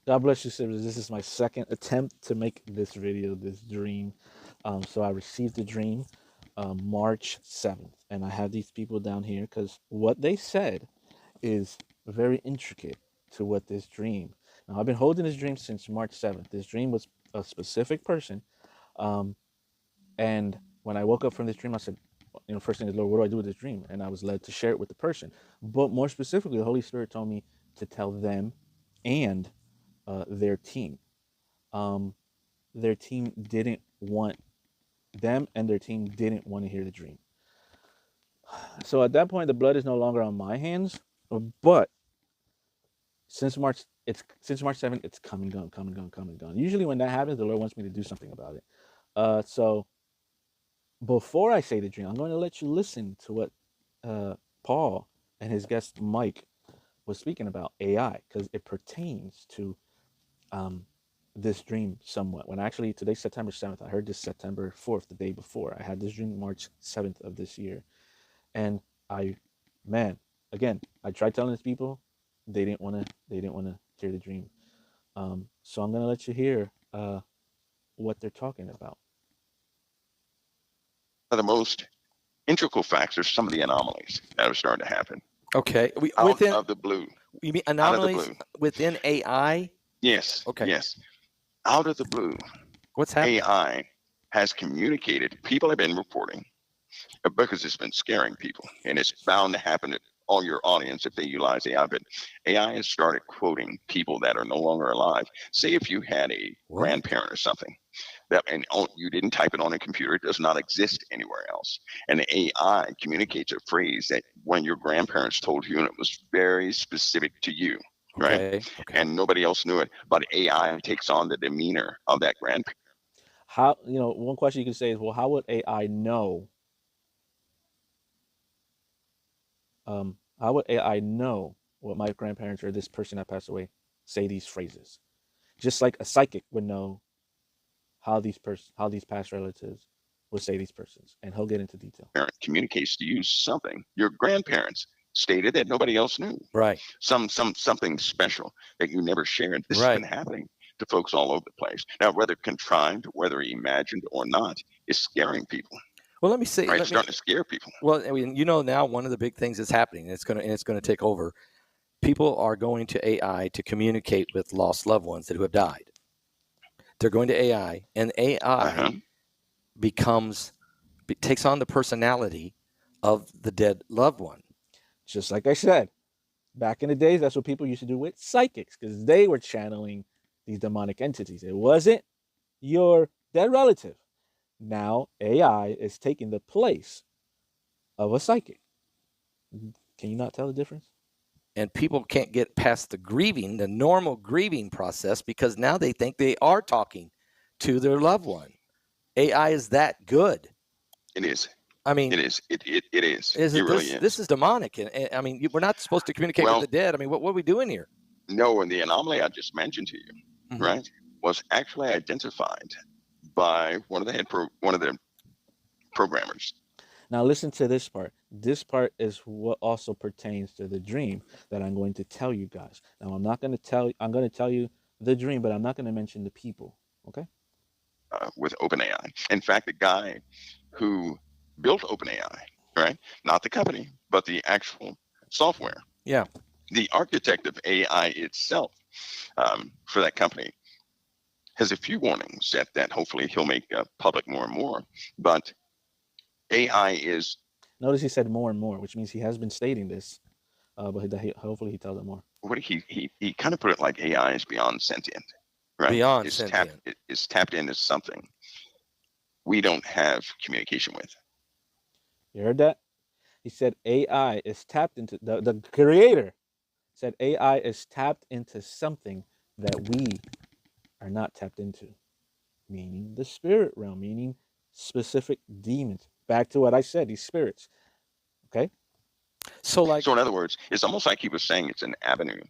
God bless you, siblings. This is my second attempt to make this video, this dream. So I received the dream March 7th, and I have these people down here because what they said is very intricate to what this dream. Now, I've been holding this dream since March 7th. This dream was a specific person. Um, and when I woke up from this dream, I said, first thing is, Lord, what do I do with this dream? And I was led to share it with the person. But more specifically, the Holy Spirit told me to tell them and their team. Um, their team didn't want them, and their team didn't want to hear the dream. So at that point, the blood is no longer on my hands. But since March 7th, it's come and gone, come and gone, come and gone. Usually, when that happens, the Lord wants me to do something about it. So before I say the dream, I'm going to let you listen to what Paul and his guest Mike was speaking about AI because it pertains to um, this dream somewhat. When actually today's September 7th, I heard this September 4th, the day before. I had this dream March 7th of this year. And I, man, again, I tried telling these people, they didn't want to hear the dream. So I'm gonna let you hear what they're talking about. One of the most integral facts are some of the anomalies that are starting to happen Okay. out of the blue. You mean Out of the anomalies blue. within AI? Yes, Okay. yes. Out of the blue, What's happening? AI has communicated. People have been reporting because it's been scaring people, and it's bound to happen to all your audience if they utilize AI. But AI has started quoting people that are no longer alive. Say if you had a What? grandparent or something that, and you didn't type it on a computer, it does not exist anywhere else. And the AI communicates a phrase that when your grandparents told you, and it was very specific to you, right? Okay. And nobody else knew it, but AI takes on the demeanor of that grandparent. How one question you can say is, well, how would AI know? How would AI know what my grandparents or this person that passed away say these phrases? Just like a psychic would know how these past relatives would say these persons, and he'll get into detail. Parent communicates to you something your grandparents stated that nobody else knew. Right. Something special that you never shared. This has Right. been happening to folks all over the place. Now, whether contrived, whether imagined or not, is scaring people. Well, let me say. Right? It's starting to scare people. Well, I mean, now one of the big things that's happening, and it's going to take over. People are going to AI to communicate with lost loved ones who have died. They're going to AI, and AI takes on the personality of the dead loved one. Just like I said, back in the days, that's what people used to do with psychics because they were channeling these demonic entities. It wasn't your dead relative. Now AI is taking the place of a psychic. Can you not tell the difference? And people can't get past the normal grieving process, because now they think they are talking to their loved one. AI is that good. It is. I mean, It is. It is. is It it really this? is. This is demonic, and I mean, we're not supposed to communicate with Well, the dead. I mean, what are we doing here? no, and the anomaly I just mentioned to you, Mm-hmm. right, was actually identified by one of the programmers. Now listen to this part. This part is what also pertains to the dream that I'm going to tell you guys. Now I'm going to tell you the dream, but I'm not going to mention the people. Okay? With OpenAI. In fact, the guy who built OpenAI, right, not the company, but the actual software, Yeah. the architect of AI itself for that company, has a few warnings that hopefully he'll make public more and more. But AI is, Notice he said more and more, which means he has been stating this, but hopefully he tells it more. what he kind of put it like AI is beyond sentient, right? Beyond Is sentient. tapped into something we don't have communication with. You heard that? He said AI is tapped into the creator said AI is tapped into something that we are not tapped into, meaning the spirit realm, meaning specific demons. Back to what I said, these spirits. Okay? So, like, So in other words, it's almost like he was saying it's an avenue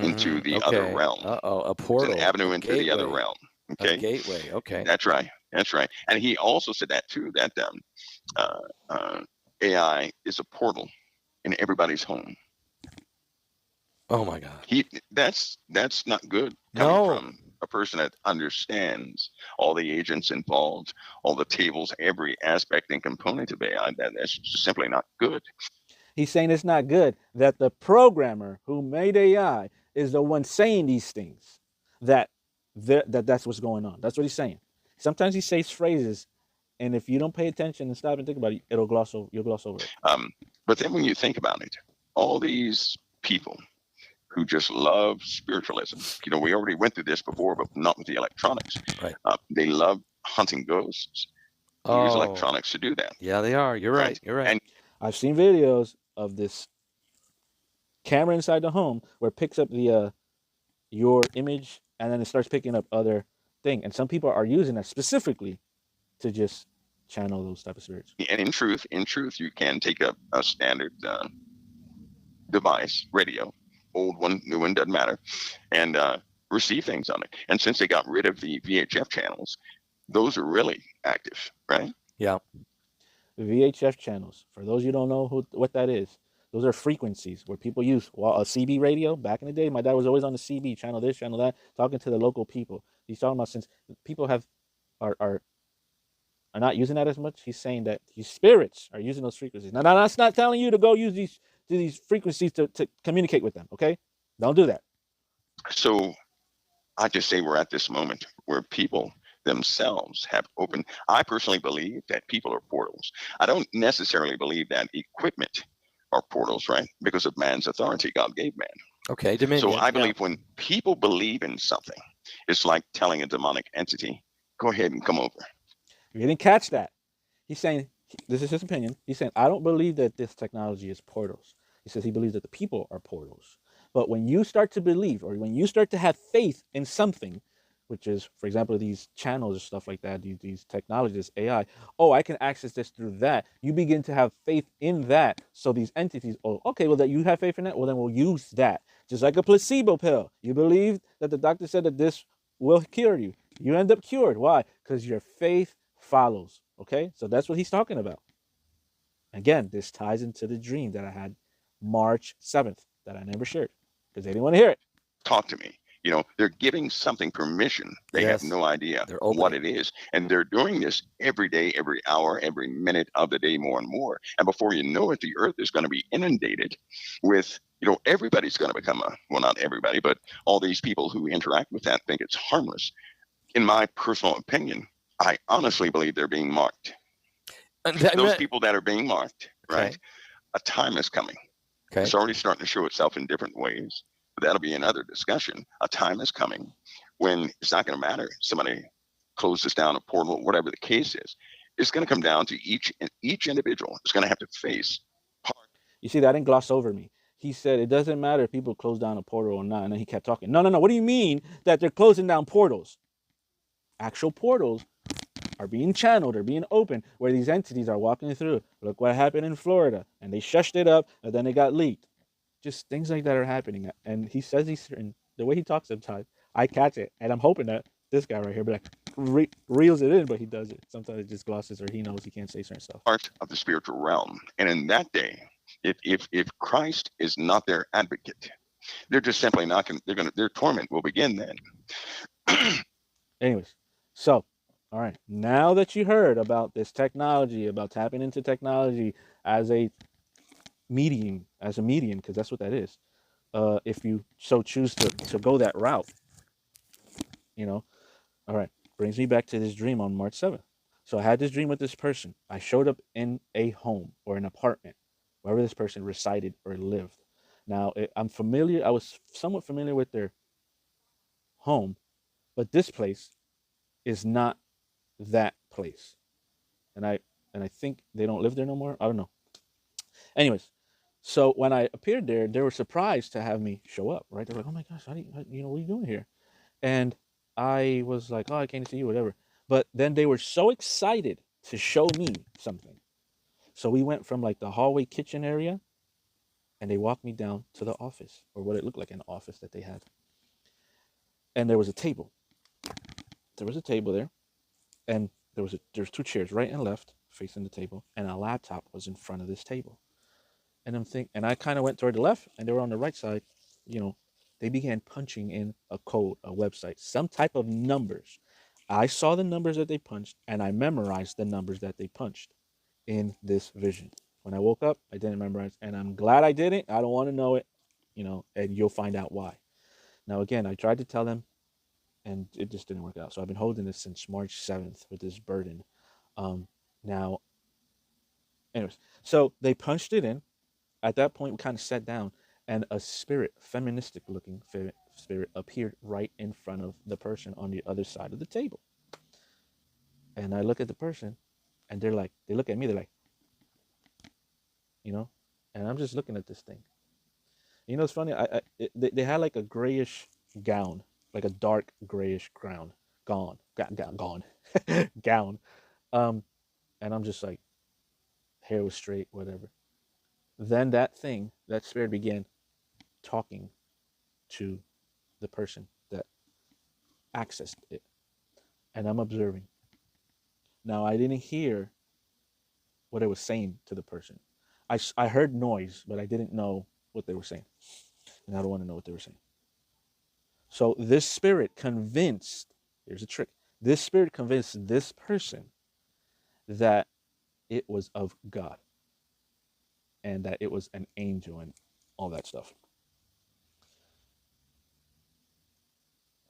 into the other okay. realm. A It's an portal, avenue a into the other gateway, realm. a Okay, gateway. Okay. that's right. That's right. And he also said that too. That uh, uh, AI is a portal in everybody's home. Oh my God. That's not good coming No. from a person that understands all the agents involved, all the tables, every aspect and component of AI. That's just simply not good. He's saying it's not good that the programmer who made AI is the one saying these things. That that's what's going on. That's what he's saying. Sometimes he says phrases, and if you don't pay attention and stop and think about it, you'll gloss over it. But then when you think about it, all these people who just love spiritualism, we already went through this before, but not with the electronics. Right. They love hunting ghosts. They use electronics to do that. Yeah, they are. You're right. You're right. And I've seen videos of this camera inside the home where it picks up the your image and then it starts picking up other thing. And some people are using that specifically to just channel those type of spirits. and in truth, you can take a standard device, radio, old one, new one, doesn't matter, and receive things on it. And since they got rid of the VHF channels, those are really active, right? Yeah. VHF channels, for those you don't know what that is, those are frequencies where people use a CB radio. Back in the day, my dad was always on the CB channel, this channel that, talking to the local people. He's talking about since people are not using that as much. He's saying that these spirits are using those frequencies. Now, that's not telling you to go use these frequencies to communicate with them. Okay, don't do that. So I just say we're at this moment where people themselves have opened. I personally believe that people are portals. I don't necessarily believe that equipment are portals, right? Because of man's authority God gave man. Okay, dominion. So I believe when people believe in something, it's like telling a demonic entity, go ahead and come over. You didn't catch that. He's saying, this is his opinion. He's saying, I don't believe that this technology is portals. He says he believes that the people are portals. But when you start to believe, or when you start to have faith in something, which is, for example, these channels or stuff like that, these technologies, AI, oh, I can access this through that. You begin to have faith in that. So these entities, oh, okay, well, that you have faith in that, well, then we'll use that. Just like a placebo pill. You believe that the doctor said that this will cure you. You end up cured. Why? Because your faith follows. Okay, so that's what he's talking about. Again, this ties into the dream that I had March 7th that I never shared because they didn't want to hear it. Talk to me. They're giving something permission. They Yes. have no idea They're what opening. it is. And they're doing this every day, every hour, every minute of the day, more and more. And before you know it, the earth is going to be inundated with, everybody's going to become well, not everybody, but all these people who interact with that think it's harmless. In my personal opinion, I honestly believe they're being marked. Those people that are being marked, right? A time is coming. Okay. It's already starting to show itself in different ways, but that'll be another discussion. A time is coming when it's not going to matter. Somebody closes down a portal, whatever the case is. It's going to come down to each individual is going to have to face. You see, that didn't gloss over me. He said it doesn't matter if people close down a portal or not. And then he kept talking. No. What do you mean that they're closing down portals? Actual portals are being channeled, are being opened, where these entities are walking through. Look what happened in Florida. And they shushed it up, and then it got leaked. Just things like that are happening. And he says he's certain. The way he talks sometimes, I catch it. And I'm hoping that this guy right here be like, reels it in, but he does it. Sometimes it just glosses or he knows he can't say certain stuff. Part of the spiritual realm. And in that day, if Christ is not their advocate, they're just simply not going to, their torment will begin then. Anyways, so, all right, now that you heard about this technology, about tapping into technology as a medium, because that's what that is. If you so choose to go that route, all right, brings me back to this dream on March 7th. So I had this dream with this person. I showed up in a home or an apartment, wherever this person resided or lived. Now, I'm familiar, I was somewhat familiar with their home, but this place is not that place. And I think they don't live there no more. I don't know. Anyways, so when I appeared there, they were surprised to have me show up, right? They're like, "Oh my gosh, what are you doing here?" And I was like, "Oh, I came to see you, whatever." But then they were so excited to show me something. So we went from like the hallway kitchen area and they walked me down to the office, or what it looked like, an office that they had. And there was a table. There was a table there, and there's two chairs right and left facing the table, and a laptop was in front of this table. And I kind of went toward the left, and they were on the right side they began punching in a code, a website, some type of numbers. I saw the numbers that they punched, and I memorized the numbers that they punched in this vision. When I woke up, I didn't memorize, and I'm glad I didn't. I don't want to know it, and you'll find out why. Now, again, I tried to tell them, and it just didn't work out. So I've been holding this since March 7th with this burden. Now, anyways, so they punched it in. At that point, we kind of sat down, and a spirit, feministic looking spirit, appeared right in front of the person on the other side of the table. And I look at the person, and they look at me, they're like, you know, and I'm just looking at this thing. It's funny. They had like a grayish gown, like a dark grayish gown, gown. Um, and I'm just like, hair was straight, whatever. Then that spirit began talking to the person that accessed it, and I'm observing. Now I didn't hear what it was saying to the person. I heard noise, but I didn't know what they were saying, and I don't want to know what they were saying. So this spirit convinced. Here's a trick. This spirit convinced this person that it was of God and that it was an angel and all that stuff.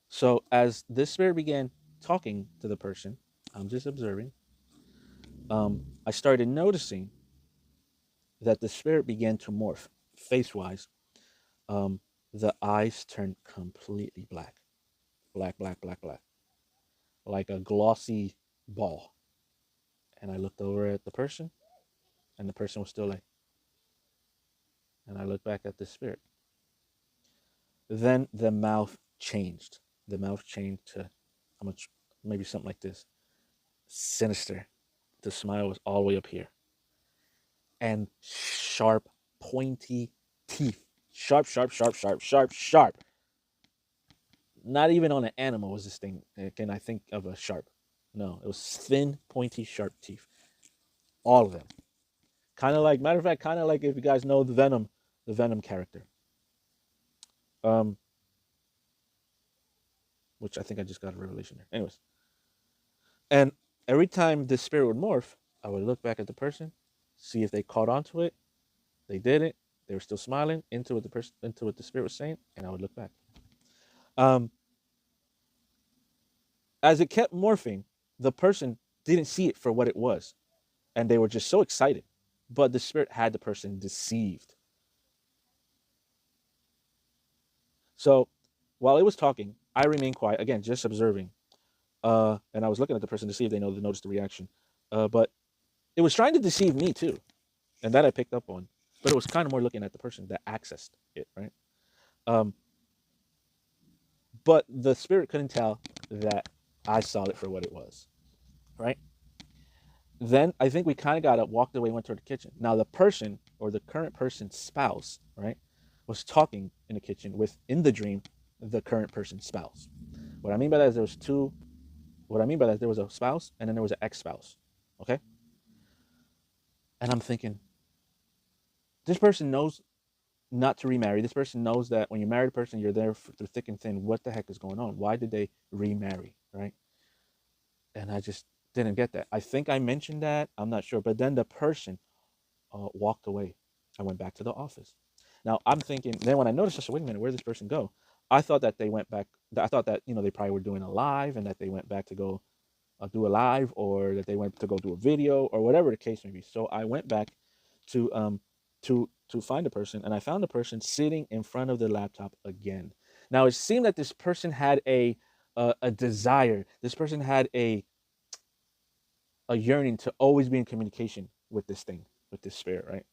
So as this spirit began talking to the person, I'm just observing. I started noticing that the spirit began to morph face wise. Um, the eyes turned completely black, black, black, black, black, like a glossy ball. And I looked over at the person, and the person was still like, and I looked back at the spirit. Then the mouth changed. The mouth changed to how much, maybe something like this, sinister. The smile was all the way up here, and sharp, pointy teeth. Sharp, sharp, sharp, sharp, sharp, sharp. Not even on an animal was this thing. Can I think of a sharp? No, it was thin, pointy, sharp teeth. All of them. Kind of like, matter of fact, kind of like if you guys know the Venom character. Um, which I think I just got a revelation there. Anyways, and every time this spirit would morph, I would look back at the person, see if they caught on to it. They didn't. They were still smiling into what the spirit was saying, and I would look back. Um, as it kept morphing, the person didn't see it for what it was, and they were just so excited. But the spirit had the person deceived. So while it was talking, I remained quiet again, just observing. And I was looking at the person to see if they noticed the reaction. But it was trying to deceive me too, and that I picked up on. But it was kind of more looking at the person that accessed it, right? Um, but the spirit couldn't tell that I saw it for what it was, right? Then I think we kind of got up, walked away, went toward the kitchen. Now the person or the current person's spouse, right, was talking in the kitchen with, in the dream, the current person's spouse. What I mean by that is there was two. What I mean by that is there was a spouse and then there was an ex-spouse. Okay, and I'm thinking, this person knows not to remarry. This person knows that when you marry a person, you're there through thick and thin. What the heck is going on? Why did they remarry, right? And I just didn't get that. I think I mentioned that. I'm not sure. But then the person walked away. I went back to the office. Now I'm thinking. Then when I noticed, I said, "Wait a minute, where did this person go?" I thought that they went back. I thought that they probably were doing a live, and that they went back to go do a live, or that they went to go do a video, or whatever the case may be. So I went back to find a person, and I found the person sitting in front of the laptop again. Now it seemed that this person had a desire. This person had a yearning to always be in communication with this thing, with this spirit, right?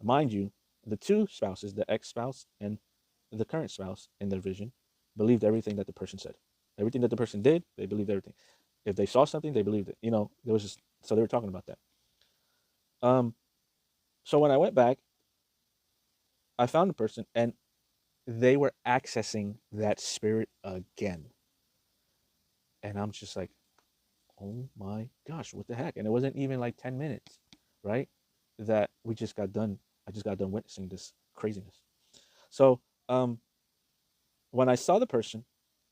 Mind you, the two spouses, the ex-spouse and the current spouse in their vision, believed everything that the person said. Everything that the person did, they believed everything. If they saw something, they believed it. There was just, so they were talking about that. Um, so when I went back, I found the person, and they were accessing that spirit again. And I'm just like, oh my gosh, what the heck? And it wasn't even like 10 minutes, right? That we just got done. I just got done witnessing this craziness. So, when I saw the person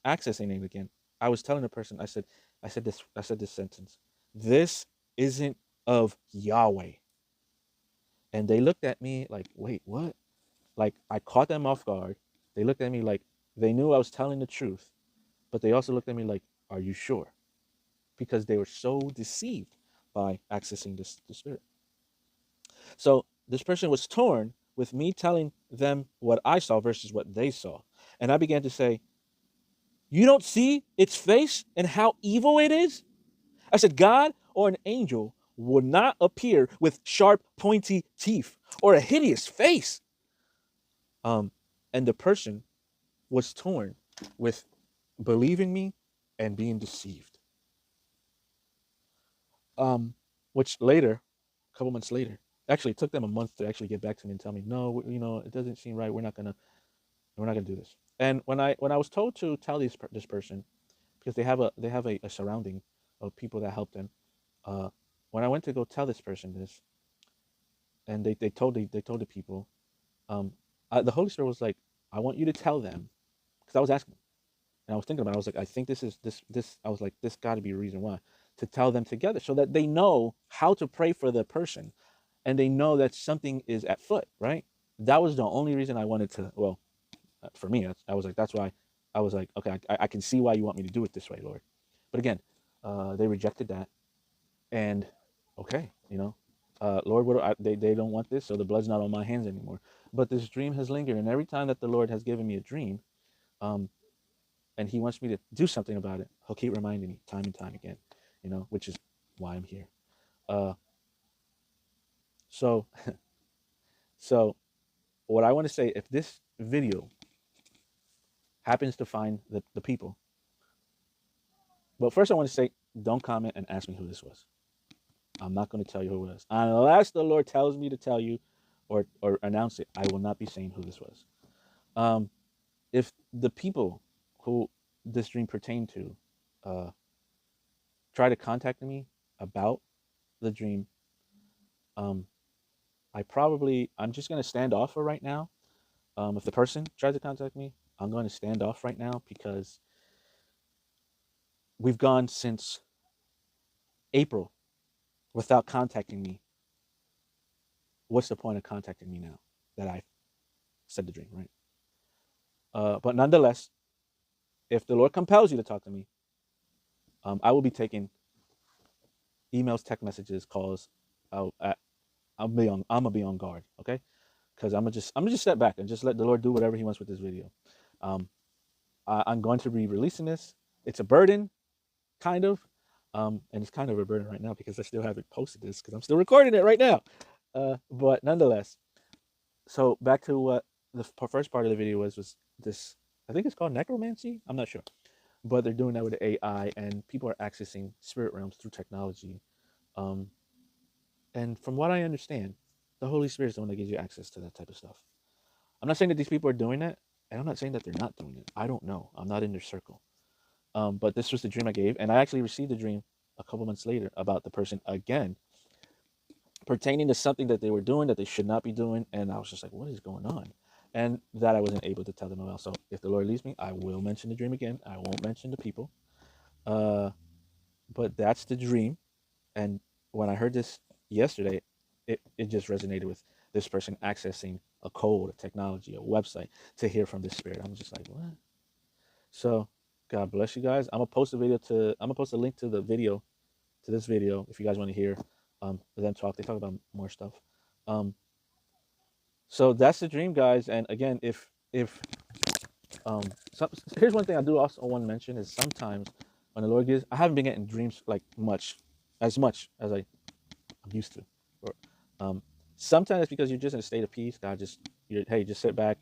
accessing it again, I was telling the person, I said this sentence. This isn't of Yahweh. And they looked at me like, wait, what? Like I caught them off guard. They looked at me like they knew I was telling the truth, but they also looked at me like, are you sure? Because they were so deceived by accessing the spirit. So this person was torn with me telling them what I saw versus what they saw. And I began to say, you don't see its face and how evil it is? I said, God or an angel would not appear with sharp, pointy teeth or a hideous face. And the person was torn with believing me and being deceived. Which later, a couple months later, actually it took them a month to actually get back to me and tell me, no, it doesn't seem right. We're not gonna do this. And when I was told to tell this person, because they have a surrounding of people that help them, uh, when I went to go tell this person this, and they told the people, um, the Holy Spirit was like, I want you to tell them, because I was asking, and I was thinking about it. I was like, I think this is this. I was like, this got to be a reason why, to tell them together so that they know how to pray for the person, and they know that something is at foot. Right. That was the only reason I wanted to. Well, for me, I was like, that's why I was like, okay, I can see why you want me to do it this way, Lord. But again, they rejected that, and okay, Lord, they don't want this, so the blood's not on my hands anymore. But this dream has lingered, and every time that the Lord has given me a dream, um, and He wants me to do something about it, He'll keep reminding me time and time again, which is why I'm here. Uh, so, so what I want to say, if this video happens to find the people, but first I want to say, don't comment and ask me who this was. I'm not going to tell you who it was. Unless the Lord tells me to tell you or announce it, I will not be saying who this was. If the people who this dream pertained to try to contact me about the dream, I'm just going to stand off for right now. If the person tries to contact me, I'm going to stand off right now because we've gone since April without contacting me. What's the point of contacting me now that I said the dream, right? But nonetheless, if the Lord compels you to talk to me, I will be taking emails, text messages, calls. I'll, I'm gonna be on guard, okay? Because I'm gonna just step back and just let the Lord do whatever He wants with this video. Um, I'm going to be releasing this. It's a burden, kind of, and it's kind of a burden right now because I still haven't posted this because I'm still recording it right now. But nonetheless, so back to what the first part of the video was this. I think it's called necromancy. I'm not sure, but they're doing that with the AI, and people are accessing spirit realms through technology. Um, and from what I understand, the Holy Spirit is the one that gives you access to that type of stuff. I'm not saying that these people are doing that, and I'm not saying that they're not doing it. I don't know. I'm not in their circle. But this was the dream I gave, and I actually received a dream a couple months later about the person again, pertaining to something that they were doing that they should not be doing, and I was just like, what is going on? And that I wasn't able to tell them about. So if the Lord leads me, I will mention the dream again. I won't mention the people. But that's the dream. And when I heard this yesterday, it just resonated with this person accessing a code, a technology, a website to hear from the spirit. I'm just like, what? So God bless you guys. I'm gonna post a link to the video, to this video, if you guys want to hear them talk. They talk about more stuff. So that's the dream, guys. And again, if here's one thing I do also want to mention is sometimes when the Lord gives, I haven't been getting dreams like much as I'm used to. Or, sometimes it's because you're just in a state of peace. God hey, just sit back,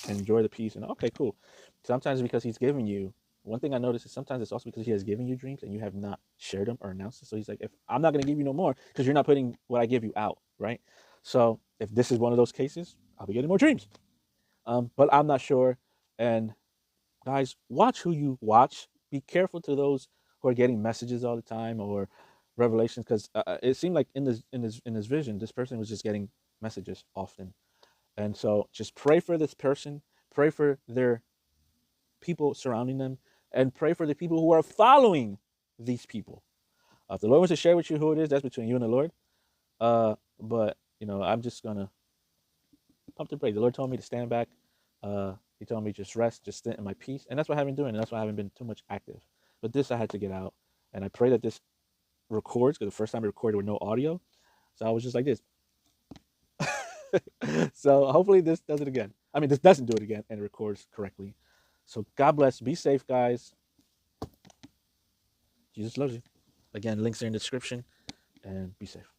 enjoy the peace, and okay, cool. Sometimes it's because He's giving you. One thing I noticed is sometimes it's also because He has given you dreams and you have not shared them or announced it. So He's like, if I'm not going to give you no more because you're not putting what I give you out, right? So if this is one of those cases, I'll be getting more dreams. But I'm not sure. And guys, watch who you watch. Be careful to those who are getting messages all the time or revelations, because it seemed like in this vision, this person was just getting messages often, and so just pray for this person. Pray for their people surrounding them, and pray for the people who are following these people. If the Lord wants to share with you who it is, that's between you and the Lord. But I'm just gonna pump the brake. The Lord told me to stand back. He told me just rest, just sit in my peace, and that's what I've been doing. And that's why I haven't been too much active. But this I had to get out, and I pray that this records, because the first time I recorded with no audio, so I was just like this. So hopefully this does it again. I mean, this doesn't do it again, and it records correctly. So God bless. Be safe, guys. Jesus loves you. Again, links are in the description, and be safe.